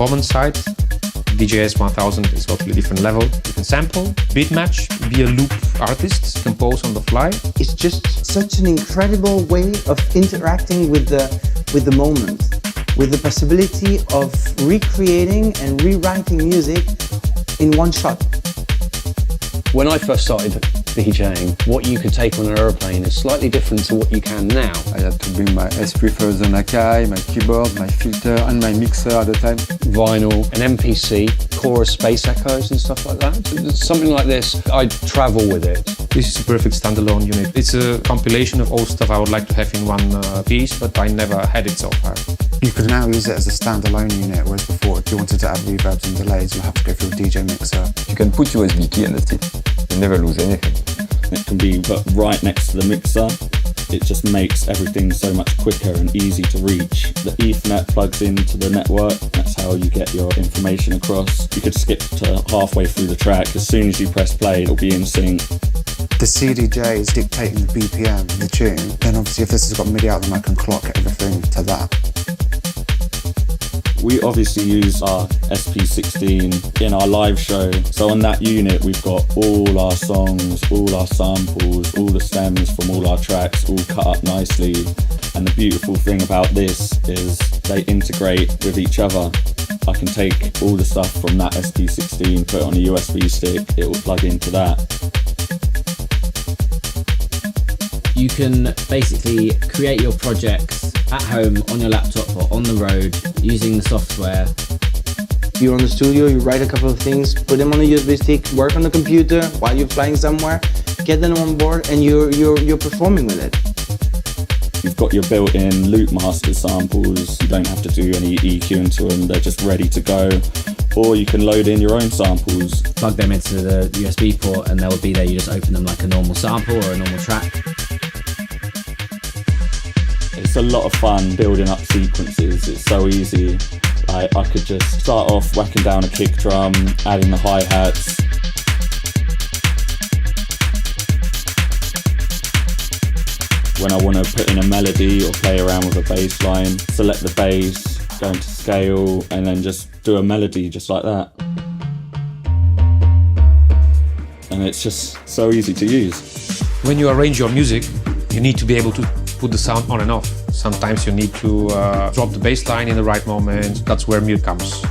performance side, DJS-1000 is totally different level. You can sample, beat match, be a loop artist, compose on the fly. It's just such an incredible way of interacting with the moment, with the possibility of recreating and rewriting music in one shot. When I first started DJing, what you could take on an aeroplane is slightly different to what you can now. I had to bring my S3000 Akai, my keyboard, my filter and my mixer at the time. Vinyl, an MPC, chorus space echoes and stuff like that. Something like this, I'd travel with it. This is a perfect standalone unit. It's a compilation of all stuff I would like to have in one piece, but I never had it so far. You could now use it as a standalone unit, whereas before, if you wanted to add reverbs and delays, you'll have to go through a DJ mixer. You can put USB key and that's it. You never lose anything. It can be put right next to the mixer. It just makes everything so much quicker and easy to reach. The Ethernet plugs into the network. That's how you get your information across. You could skip to halfway through the track. As soon as you press play, it'll be in sync. The CDJ is dictating the BPM, the tune. Then obviously if this has got MIDI out, then I can clock everything to that. We obviously use our SP16 in our live show. So on that unit, we've got all our songs, all our samples, all the stems from all our tracks, all cut up nicely. And the beautiful thing about this is they integrate with each other. I can take all the stuff from that SP16, put it on a USB stick, it will plug into that. You can basically create your projects at home, on your laptop or on the road using the software. You're on the studio, you write a couple of things, put them on a USB stick, work on the computer while you're flying somewhere, get them on board and you're performing with it. You've got your built-in loop master samples. You don't have to do any EQing to them, they're just ready to go. Or you can load in your own samples. Plug them into the USB port and they'll be there. You just open them like a normal sample or a normal track. It's a lot of fun building up sequences. It's so easy. I could just start off whacking down a kick drum, adding the hi-hats. When I want to put in a melody or play around with a bass line, select the bass, go into scale, and then just do a melody just like that. And it's just so easy to use. When you arrange your music, you need to be able to put the sound on and off. Sometimes you need to drop the bass line in the right moment. That's where mute comes.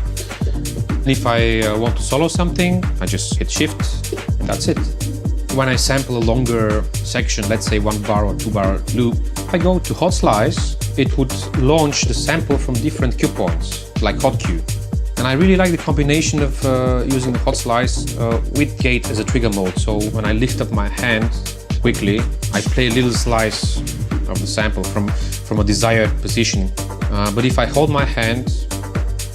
And if I want to solo something, I just hit shift and that's it. When I sample a longer section, let's say 1 bar or 2 bar loop, if I go to hot slice, it would launch the sample from different cue points, like hot cue. And I really like the combination of using the hot slice with gate as a trigger mode. So when I lift up my hand quickly, I play a little slice of the sample from a desired position. But if I hold my hand,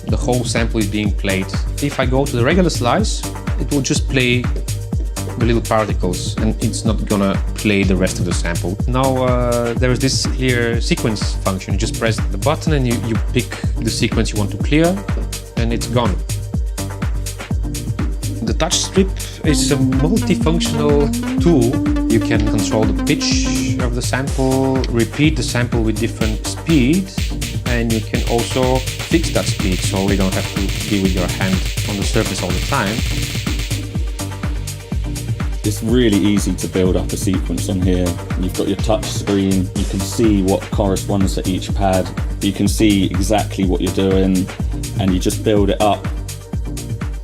the whole sample is being played. If I go to the regular slice, it will just play the little particles and it's not gonna play the rest of the sample. Now there is this clear sequence function. You just press the button and you pick the sequence you want to clear and it's gone. The touch strip is a multifunctional tool. You can control the pitch of the sample, repeat the sample with different speeds, and you can also fix that speed so you don't have to be with your hand on the surface all the time. It's really easy to build up a sequence on here. You've got your touch screen, you can see what corresponds to each pad, you can see exactly what you're doing, and you just build it up.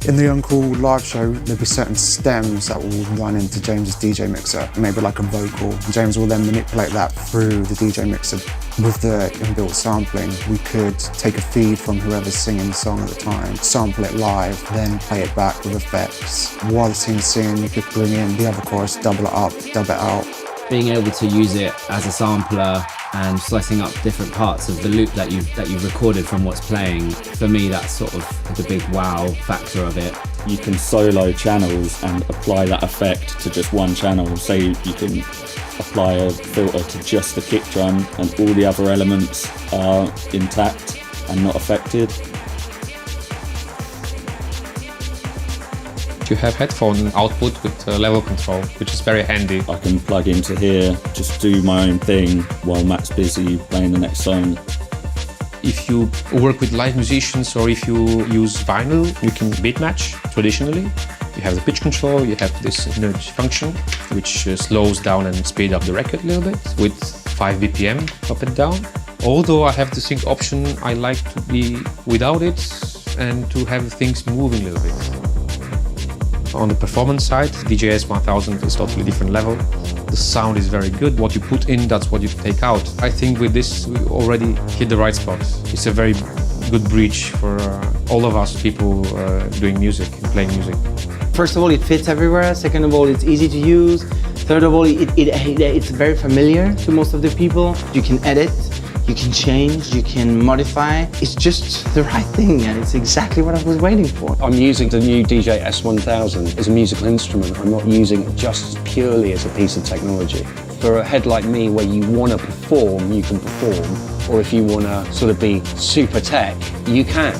In the Uncool live show, there'll be certain stems that will run into James's DJ mixer, maybe like a vocal. James will then manipulate that through the DJ mixer. With the inbuilt sampling, we could take a feed from whoever's singing the song at the time, sample it live, then play it back with effects. While the scene's singing, you could bring in the other chorus, double it up, dub it out. Being able to use it as a sampler and slicing up different parts of the loop that you've recorded from what's playing, for me that's sort of the big wow factor of it. You can solo channels and apply that effect to just one channel. Say you can apply a filter to just the kick drum and all the other elements are intact and not affected. You have headphone output with level control, which is very handy. I can plug into here, just do my own thing while Matt's busy playing the next song. If you work with live musicians or if you use vinyl, you can beat match traditionally. You have the pitch control, you have this nudge function, which slows down and speeds up the record a little bit with 5 BPM up and down. Although I have the sync option, I like to be without it and to have things moving a little bit. On the performance side, DJS-1000 is totally different level. The sound is very good. What you put in, that's what you take out. I think with this, we already hit the right spot. It's a very good bridge for all of us people doing music and playing music. First of all, it fits everywhere. Second of all, it's easy to use. Third of all, it's very familiar to most of the people. You can edit, you can change, you can modify. It's just the right thing, and it's exactly what I was waiting for. I'm using the new DJS-1000 as a musical instrument. I'm not using it just purely as a piece of technology. For a head like me, where you want to perform, you can perform. Or if you want to sort of be super tech, you can.